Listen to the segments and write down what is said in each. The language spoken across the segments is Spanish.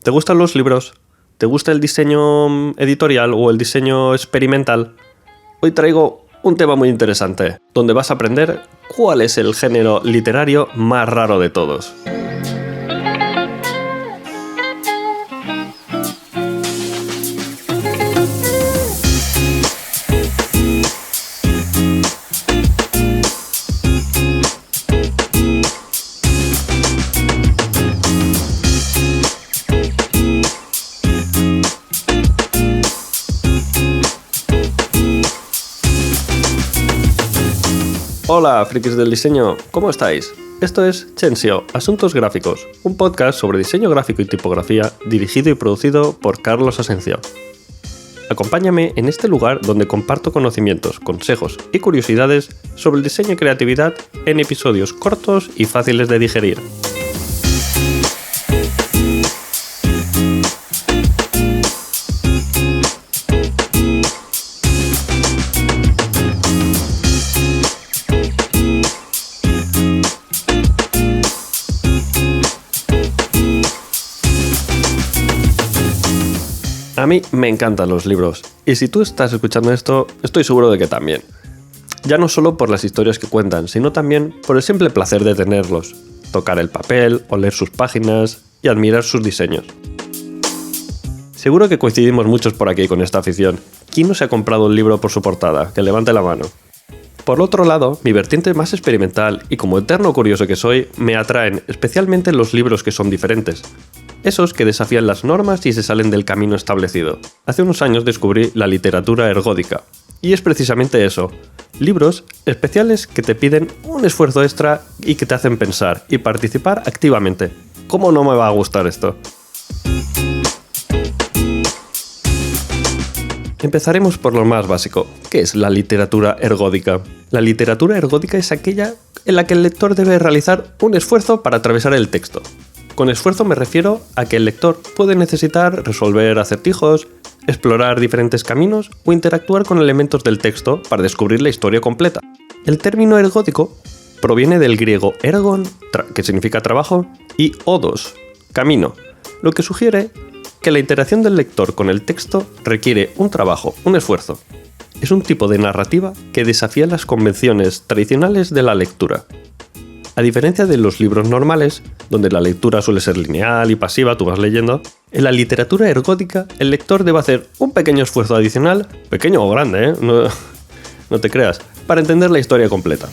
¿Te gustan los libros? ¿Te gusta el diseño editorial o el diseño experimental? Hoy traigo un tema muy interesante, donde vas a aprender cuál es el género literario más raro de todos. Hola, frikis del diseño, ¿cómo estáis? Esto es Chensio, Asuntos Gráficos, un podcast sobre diseño gráfico y tipografía dirigido y producido por Carlos Asencio. Acompáñame en este lugar donde comparto conocimientos, consejos y curiosidades sobre el diseño y creatividad en episodios cortos y fáciles de digerir. A mí me encantan los libros, y si tú estás escuchando esto, estoy seguro de que también. Ya no solo por las historias que cuentan, sino también por el simple placer de tenerlos, tocar el papel, oler sus páginas y admirar sus diseños. Seguro que coincidimos muchos por aquí con esta afición. ¿Quién no se ha comprado un libro por su portada? Que levante la mano. Por otro lado, mi vertiente más experimental y como eterno curioso que soy, me atraen especialmente los libros que son diferentes. Esos que desafían las normas y se salen del camino establecido. Hace unos años descubrí la literatura ergódica. Y es precisamente eso. Libros especiales que te piden un esfuerzo extra y que te hacen pensar y participar activamente. ¿Cómo no me va a gustar esto? Empezaremos por lo más básico. ¿Qué es la literatura ergódica? La literatura ergódica es aquella en la que el lector debe realizar un esfuerzo para atravesar el texto. Con esfuerzo me refiero a que el lector puede necesitar resolver acertijos, explorar diferentes caminos o interactuar con elementos del texto para descubrir la historia completa. El término ergódico proviene del griego ergon, que significa trabajo, y odos, camino, lo que sugiere que la interacción del lector con el texto requiere un trabajo, un esfuerzo. Es un tipo de narrativa que desafía las convenciones tradicionales de la lectura. A diferencia de los libros normales, donde la lectura suele ser lineal y pasiva, tú vas leyendo, en la literatura ergódica el lector debe hacer un pequeño esfuerzo adicional, pequeño o grande, no te creas, para entender la historia completa.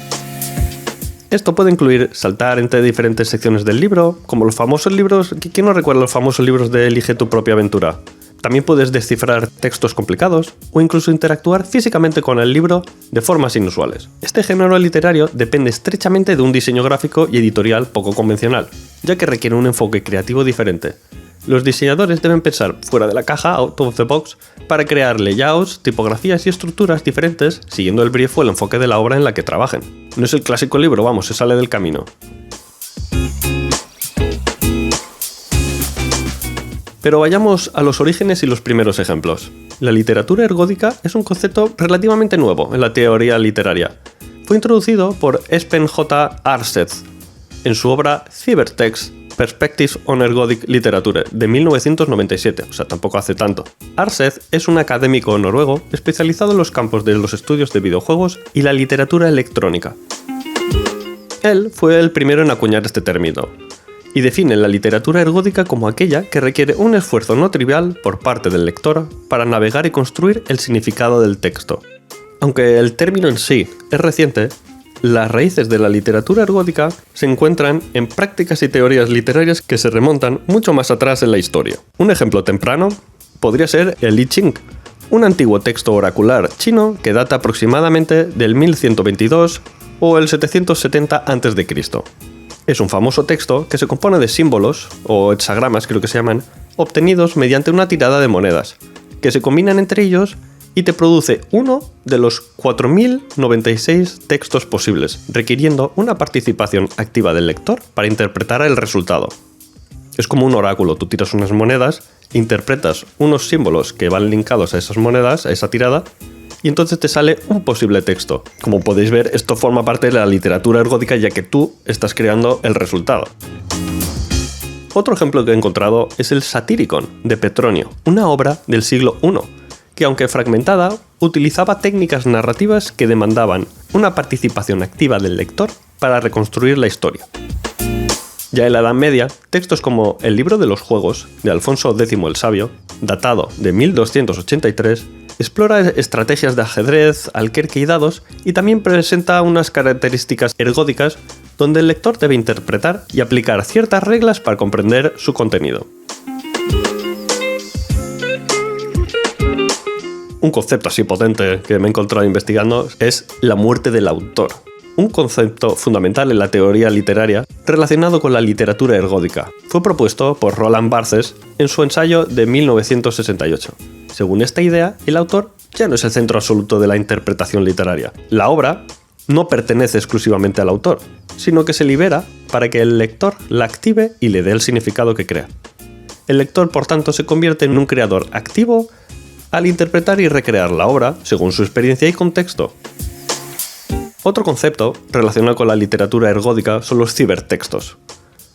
Esto puede incluir saltar entre diferentes secciones del libro, como los famosos libros, ¿quién no recuerda los famosos libros de Elige tu propia aventura? También puedes descifrar textos complicados o incluso interactuar físicamente con el libro de formas inusuales. Este género literario depende estrechamente de un diseño gráfico y editorial poco convencional, ya que requiere un enfoque creativo diferente. Los diseñadores deben pensar fuera de la caja, out of the box, para crear layouts, tipografías y estructuras diferentes siguiendo el brief o el enfoque de la obra en la que trabajen. No es el clásico libro, se sale del camino. Pero vayamos a los orígenes y los primeros ejemplos. La literatura ergódica es un concepto relativamente nuevo en la teoría literaria. Fue introducido por Espen J. Aarseth en su obra Cybertext, Perspectives on Ergodic Literature, de 1997, tampoco hace tanto. Aarseth es un académico noruego especializado en los campos de los estudios de videojuegos y la literatura electrónica. Él fue el primero en acuñar este término, y define la literatura ergódica como aquella que requiere un esfuerzo no trivial por parte del lector para navegar y construir el significado del texto. Aunque el término en sí es reciente, las raíces de la literatura ergódica se encuentran en prácticas y teorías literarias que se remontan mucho más atrás en la historia. Un ejemplo temprano podría ser el I Ching, un antiguo texto oracular chino que data aproximadamente del 1122 o el 770 a.C. Es un famoso texto que se compone de símbolos, o hexagramas creo que se llaman, obtenidos mediante una tirada de monedas, que se combinan entre ellos y te produce uno de los 4.096 textos posibles, requiriendo una participación activa del lector para interpretar el resultado. Es como un oráculo, tú tiras unas monedas, interpretas unos símbolos que van linkados a esas monedas, a esa tirada, y entonces te sale un posible texto. Como podéis ver, esto forma parte de la literatura ergódica ya que tú estás creando el resultado. Otro ejemplo que he encontrado es el Satyricon de Petronio, una obra del siglo I, que aunque fragmentada, utilizaba técnicas narrativas que demandaban una participación activa del lector para reconstruir la historia. Ya en la Edad Media, textos como El libro de los juegos, de Alfonso X el Sabio, datado de 1283, explora estrategias de ajedrez, alquerque y dados, y también presenta unas características ergódicas donde el lector debe interpretar y aplicar ciertas reglas para comprender su contenido. Un concepto así potente que me he encontrado investigando es la muerte del autor. Un concepto fundamental en la teoría literaria relacionado con la literatura ergódica. Fue propuesto por Roland Barthes en su ensayo de 1968. Según esta idea, el autor ya no es el centro absoluto de la interpretación literaria. La obra no pertenece exclusivamente al autor, sino que se libera para que el lector la active y le dé el significado que crea. El lector, por tanto, se convierte en un creador activo al interpretar y recrear la obra según su experiencia y contexto. Otro concepto relacionado con la literatura ergódica son los cibertextos.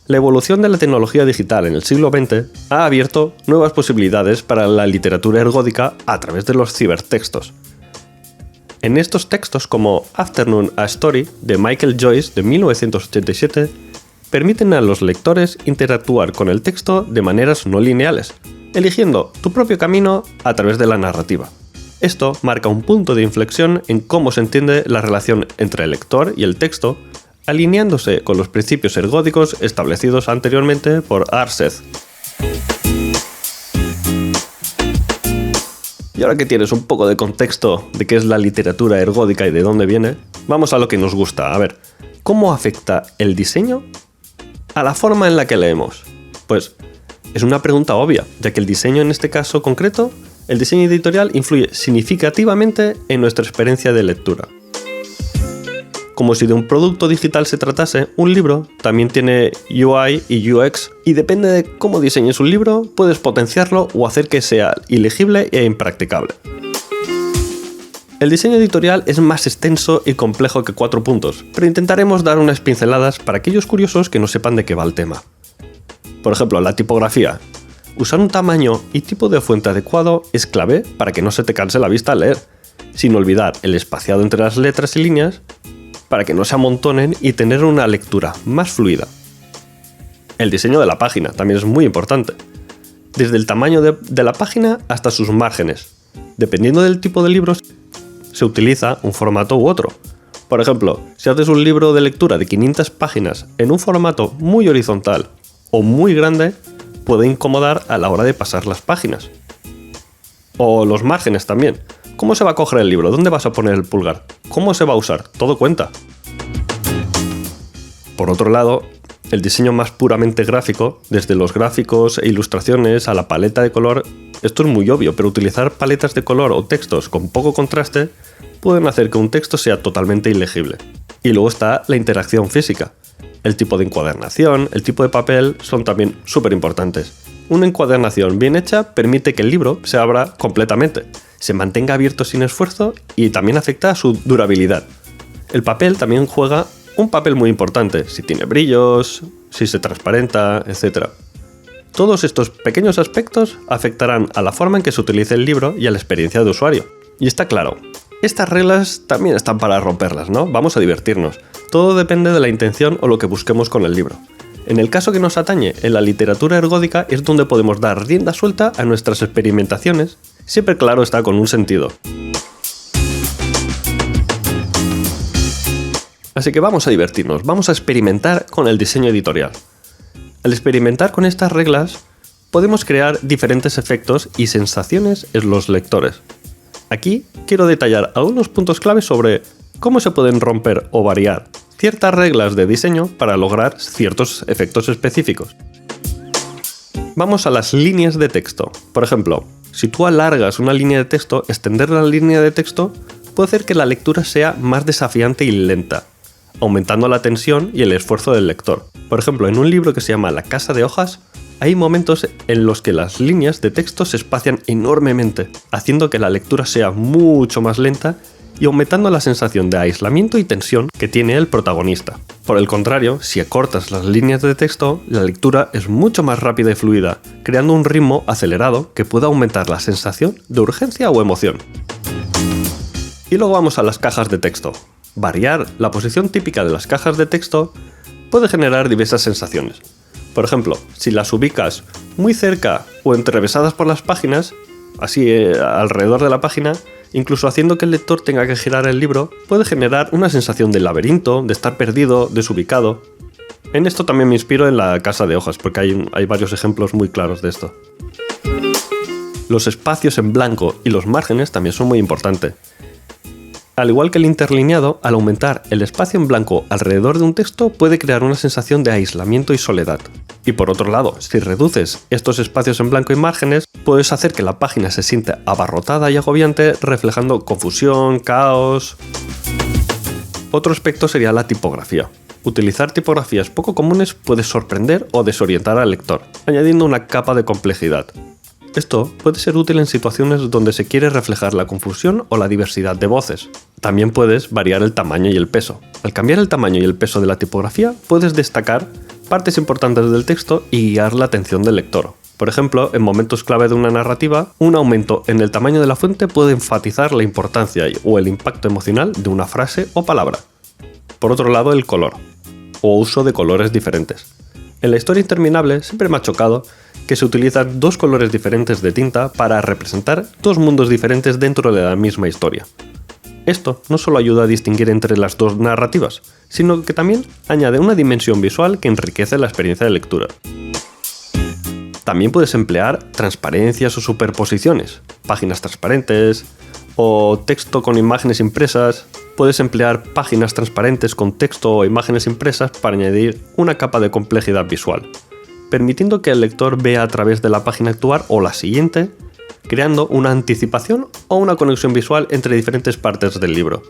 La evolución de la tecnología digital en el siglo XX ha abierto nuevas posibilidades para la literatura ergódica a través de los cibertextos. En estos textos, como Afternoon a Story de Michael Joyce de 1987, permiten a los lectores interactuar con el texto de maneras no lineales, eligiendo tu propio camino a través de la narrativa. Esto marca un punto de inflexión en cómo se entiende la relación entre el lector y el texto, alineándose con los principios ergódicos establecidos anteriormente por Arseth. Y ahora que tienes un poco de contexto de qué es la literatura ergódica y de dónde viene, vamos a lo que nos gusta. A ver, ¿cómo afecta el diseño a la forma en la que leemos? Pues es una pregunta obvia, ya que el diseño en este caso concreto, el diseño editorial influye significativamente en nuestra experiencia de lectura. Como si de un producto digital se tratase, un libro también tiene UI y UX, y depende de cómo diseñes un libro, puedes potenciarlo o hacer que sea ilegible e impracticable. El diseño editorial es más extenso y complejo que 4 puntos, pero intentaremos dar unas pinceladas para aquellos curiosos que no sepan de qué va el tema. Por ejemplo, la tipografía. Usar un tamaño y tipo de fuente adecuado es clave para que no se te canse la vista al leer, sin olvidar el espaciado entre las letras y líneas para que no se amontonen y tener una lectura más fluida. El diseño de la página también es muy importante, desde el tamaño de la página hasta sus márgenes. Dependiendo del tipo de libro, se utiliza un formato u otro. Por ejemplo, si haces un libro de lectura de 500 páginas en un formato muy horizontal o muy grande, puede incomodar a la hora de pasar las páginas. O los márgenes también. ¿Cómo se va a coger el libro? ¿Dónde vas a poner el pulgar? ¿Cómo se va a usar? Todo cuenta. Por otro lado, el diseño más puramente gráfico, desde los gráficos e ilustraciones a la paleta de color, esto es muy obvio, pero utilizar paletas de color o textos con poco contraste pueden hacer que un texto sea totalmente ilegible. Y luego está la interacción física. El tipo de encuadernación, el tipo de papel son también súper importantes. Una encuadernación bien hecha permite que el libro se abra completamente, se mantenga abierto sin esfuerzo y también afecta a su durabilidad. El papel también juega un papel muy importante, si tiene brillos, si se transparenta, etc. Todos estos pequeños aspectos afectarán a la forma en que se utilice el libro y a la experiencia de usuario. Y está claro, estas reglas también están para romperlas, ¿no? Vamos a divertirnos. Todo depende de la intención o lo que busquemos con el libro. En el caso que nos atañe, en la literatura ergódica es donde podemos dar rienda suelta a nuestras experimentaciones, siempre claro está con un sentido. Así que vamos a divertirnos, vamos a experimentar con el diseño editorial. Al experimentar con estas reglas, podemos crear diferentes efectos y sensaciones en los lectores. Aquí quiero detallar algunos puntos clave sobre cómo se pueden romper o variar ciertas reglas de diseño para lograr ciertos efectos específicos. Vamos a las líneas de texto. Por ejemplo, si tú alargas una línea de texto, extender la línea de texto puede hacer que la lectura sea más desafiante y lenta, aumentando la tensión y el esfuerzo del lector. Por ejemplo, en un libro que se llama La casa de hojas, hay momentos en los que las líneas de texto se espacian enormemente, haciendo que la lectura sea mucho más lenta y aumentando la sensación de aislamiento y tensión que tiene el protagonista. Por el contrario, si acortas las líneas de texto, la lectura es mucho más rápida y fluida, creando un ritmo acelerado que puede aumentar la sensación de urgencia o emoción. Y luego vamos a las cajas de texto. Variar la posición típica de las cajas de texto puede generar diversas sensaciones. Por ejemplo, si las ubicas muy cerca o entrevesadas por las páginas, así alrededor de la página, incluso haciendo que el lector tenga que girar el libro, puede generar una sensación de laberinto, de estar perdido, desubicado. En esto también me inspiro en La casa de hojas, porque hay varios ejemplos muy claros de esto. Los espacios en blanco y los márgenes también son muy importantes. Al igual que el interlineado, al aumentar el espacio en blanco alrededor de un texto puede crear una sensación de aislamiento y soledad. Y por otro lado, si reduces estos espacios en blanco y márgenes, puedes hacer que la página se sienta abarrotada y agobiante, reflejando confusión, caos. Otro aspecto sería la tipografía. Utilizar tipografías poco comunes puede sorprender o desorientar al lector, añadiendo una capa de complejidad. Esto puede ser útil en situaciones donde se quiere reflejar la confusión o la diversidad de voces. También puedes variar el tamaño y el peso. Al cambiar el tamaño y el peso de la tipografía, puedes destacar partes importantes del texto y guiar la atención del lector. Por ejemplo, en momentos clave de una narrativa, un aumento en el tamaño de la fuente puede enfatizar la importancia o el impacto emocional de una frase o palabra. Por otro lado, el color, o uso de colores diferentes. En la historia interminable siempre me ha chocado que se utilizan dos colores diferentes de tinta para representar dos mundos diferentes dentro de la misma historia. Esto no solo ayuda a distinguir entre las dos narrativas, sino que también añade una dimensión visual que enriquece la experiencia de lectura. También puedes emplear transparencias o superposiciones, páginas transparentes o texto con imágenes impresas. Puedes emplear páginas transparentes con texto o imágenes impresas para añadir una capa de complejidad visual, permitiendo que el lector vea a través de la página actual o la siguiente, creando una anticipación o una conexión visual entre diferentes partes del libro.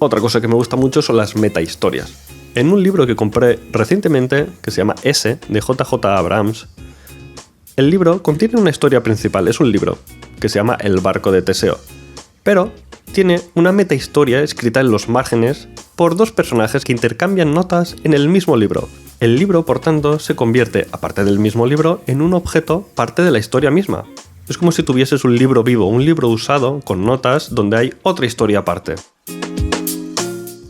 Otra cosa que me gusta mucho son las metahistorias. En un libro que compré recientemente, que se llama S, de J.J. Abrams, el libro contiene una historia principal, es un libro, que se llama El barco de Teseo, pero tiene una metahistoria escrita en los márgenes por dos personajes que intercambian notas en el mismo libro. El libro, por tanto, se convierte, aparte del mismo libro, en un objeto parte de la historia misma. Es como si tuvieses un libro vivo, un libro usado con notas donde hay otra historia aparte.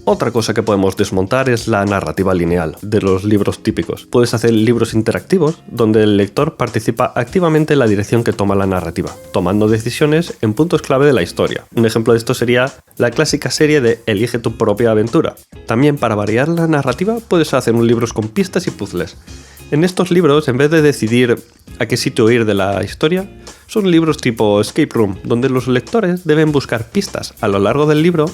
Otra cosa que podemos desmontar es la narrativa lineal de los libros típicos. Puedes hacer libros interactivos donde el lector participa activamente en la dirección que toma la narrativa, tomando decisiones en puntos clave de la historia. Un ejemplo de esto sería la clásica serie de Elige tu propia aventura. También, para variar la narrativa, puedes hacer libros con pistas y puzzles. En estos libros, en vez de decidir a qué sitio ir de la historia, son libros tipo Escape Room, donde los lectores deben buscar pistas a lo largo del libro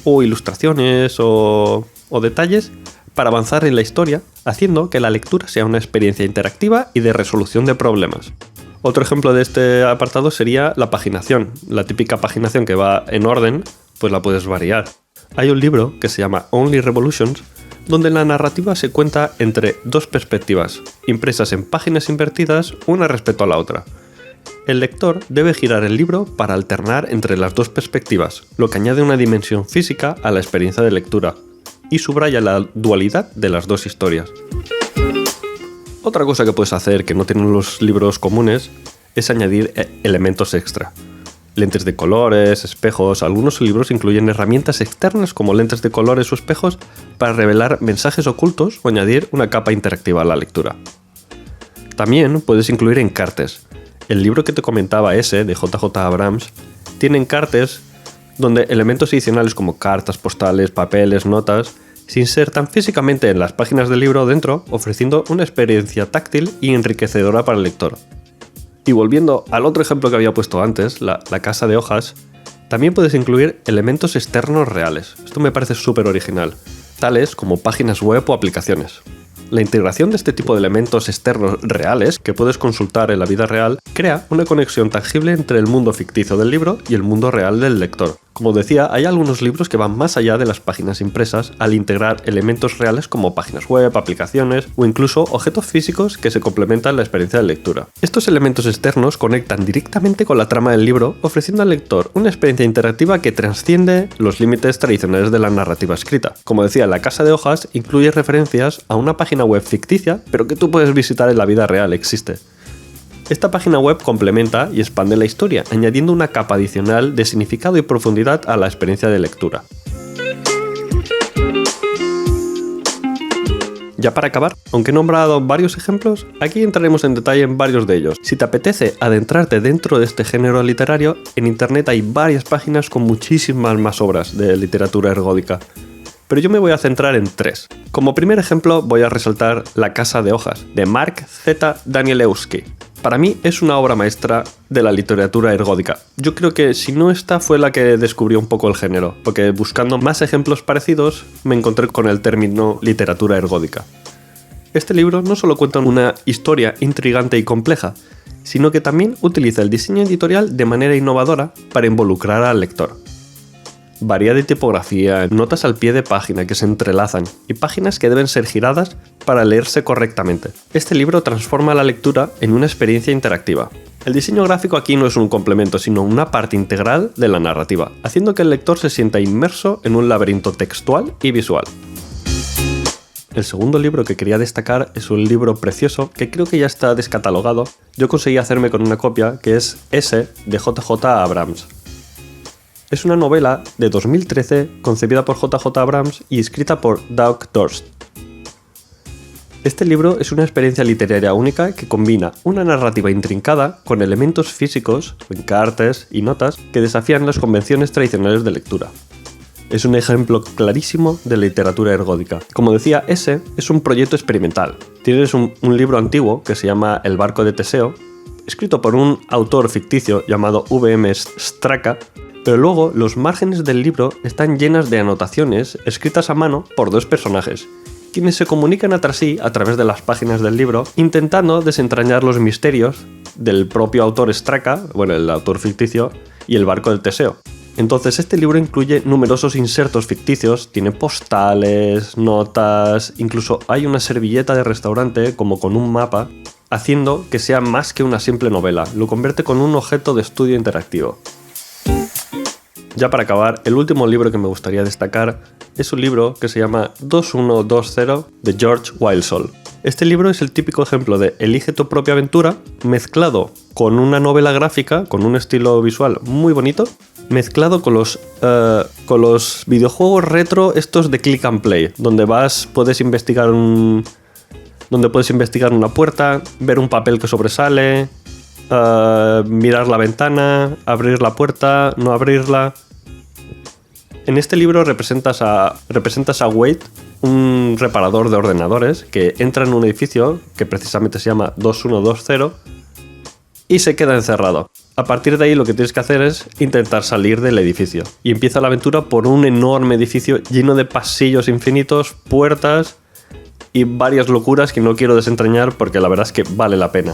o ilustraciones o detalles para avanzar en la historia, haciendo que la lectura sea una experiencia interactiva y de resolución de problemas. Otro ejemplo de este apartado sería la paginación. La típica paginación que va en orden, pues la puedes variar. Hay un libro que se llama Only Revolutions, donde la narrativa se cuenta entre dos perspectivas, impresas en páginas invertidas una respecto a la otra. El lector debe girar el libro para alternar entre las dos perspectivas, lo que añade una dimensión física a la experiencia de lectura y subraya la dualidad de las dos historias. Otra cosa que puedes hacer que no tienen los libros comunes es añadir elementos extra. Lentes de colores, espejos. Algunos libros incluyen herramientas externas como lentes de colores o espejos para revelar mensajes ocultos o añadir una capa interactiva a la lectura. También puedes incluir encartes. El libro que te comentaba, ese de J.J. Abrams, tiene encartes donde elementos adicionales como cartas, postales, papeles, notas, se insertan físicamente en las páginas del libro dentro, ofreciendo una experiencia táctil y enriquecedora para el lector. Y volviendo al otro ejemplo que había puesto antes, la casa de hojas, también puedes incluir elementos externos reales. Esto me parece súper original, tales como páginas web o aplicaciones. La integración de este tipo de elementos externos reales que puedes consultar en la vida real crea una conexión tangible entre el mundo ficticio del libro y el mundo real del lector. Como decía, hay algunos libros que van más allá de las páginas impresas al integrar elementos reales como páginas web, aplicaciones o incluso objetos físicos que se complementan la experiencia de lectura. Estos elementos externos conectan directamente con la trama del libro, ofreciendo al lector una experiencia interactiva que trasciende los límites tradicionales de la narrativa escrita. Como decía, La Casa de Hojas incluye referencias a una página web ficticia, pero que tú puedes visitar en la vida real, existe. Esta página web complementa y expande la historia, añadiendo una capa adicional de significado y profundidad a la experiencia de lectura. Ya para acabar, aunque he nombrado varios ejemplos, aquí entraremos en detalle en varios de ellos. Si te apetece adentrarte dentro de este género literario, en internet hay varias páginas con muchísimas más obras de literatura ergódica. Pero yo me voy a centrar en 3. Como primer ejemplo voy a resaltar La Casa de Hojas, de Mark Z. Danielewski. Para mí es una obra maestra de la literatura ergódica. Yo creo que si no esta fue la que descubrió un poco el género, porque buscando más ejemplos parecidos me encontré con el término literatura ergódica. Este libro no solo cuenta una historia intrigante y compleja, sino que también utiliza el diseño editorial de manera innovadora para involucrar al lector. Varía de tipografía, notas al pie de página que se entrelazan y páginas que deben ser giradas para leerse correctamente. Este libro transforma la lectura en una experiencia interactiva. El diseño gráfico aquí no es un complemento, sino una parte integral de la narrativa, haciendo que el lector se sienta inmerso en un laberinto textual y visual. El segundo libro que quería destacar es un libro precioso que creo que ya está descatalogado. Yo conseguí hacerme con una copia, que es S de JJ Abrams. Es una novela de 2013 concebida por JJ Abrams y escrita por Doug Dorst. Este libro es una experiencia literaria única que combina una narrativa intrincada con elementos físicos, encartes y notas que desafían las convenciones tradicionales de lectura. Es un ejemplo clarísimo de literatura ergódica. Como decía, ese es un proyecto experimental. Tienes un libro antiguo que se llama El barco de Teseo, escrito por un autor ficticio llamado V.M. Straka, pero luego los márgenes del libro están llenas de anotaciones escritas a mano por 2 personajes, quienes se comunican entre sí a través de las páginas del libro, intentando desentrañar los misterios del propio autor Straka, el autor ficticio, y el barco del Teseo. Entonces este libro incluye numerosos insertos ficticios, tiene postales, notas, incluso hay una servilleta de restaurante como con un mapa, haciendo que sea más que una simple novela, lo convierte con un objeto de estudio interactivo. Ya para acabar, el último libro que me gustaría destacar es un libro que se llama 2120 de George Wildsall. Este libro es el típico ejemplo de elige tu propia aventura mezclado con una novela gráfica, con un estilo visual muy bonito, mezclado con los videojuegos retro estos de click and play, donde puedes investigar una puerta, ver un papel que sobresale, mirar la ventana, abrir la puerta, no abrirla. En este libro representas a Wade, un reparador de ordenadores que entra en un edificio que precisamente se llama 2120 y se queda encerrado. A partir de ahí lo que tienes que hacer es intentar salir del edificio y empieza la aventura por un enorme edificio lleno de pasillos infinitos, puertas y varias locuras que no quiero desentrañar porque la verdad es que vale la pena.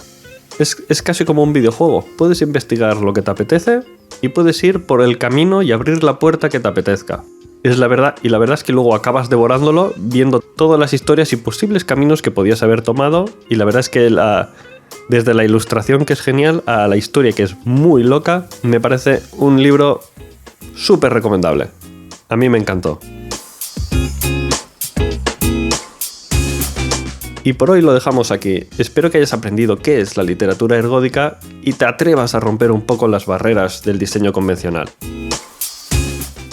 Es casi como un videojuego. Puedes investigar lo que te apetece y puedes ir por el camino y abrir la puerta que te apetezca. Es la verdad, y la verdad es que luego acabas devorándolo viendo todas las historias y posibles caminos que podías haber tomado, y la verdad es que desde la ilustración, que es genial, a la historia, que es muy loca, me parece un libro súper recomendable. A mí me encantó. Y por hoy lo dejamos aquí. Espero que hayas aprendido qué es la literatura ergódica y te atrevas a romper un poco las barreras del diseño convencional.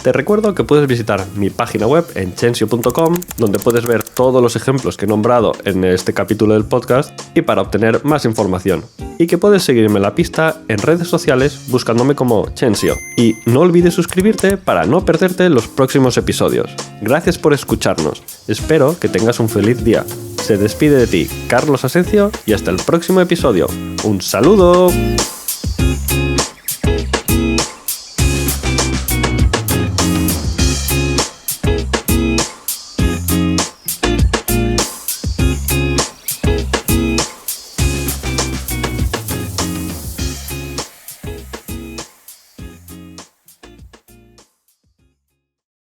Te recuerdo que puedes visitar mi página web en chensio.com, donde puedes ver todos los ejemplos que he nombrado en este capítulo del podcast y para obtener más información. Y que puedes seguirme la pista en redes sociales buscándome como Chensio. Y no olvides suscribirte para no perderte los próximos episodios. Gracias por escucharnos. Espero que tengas un feliz día. Se despide de ti Carlos Asencio y hasta el próximo episodio. ¡Un saludo!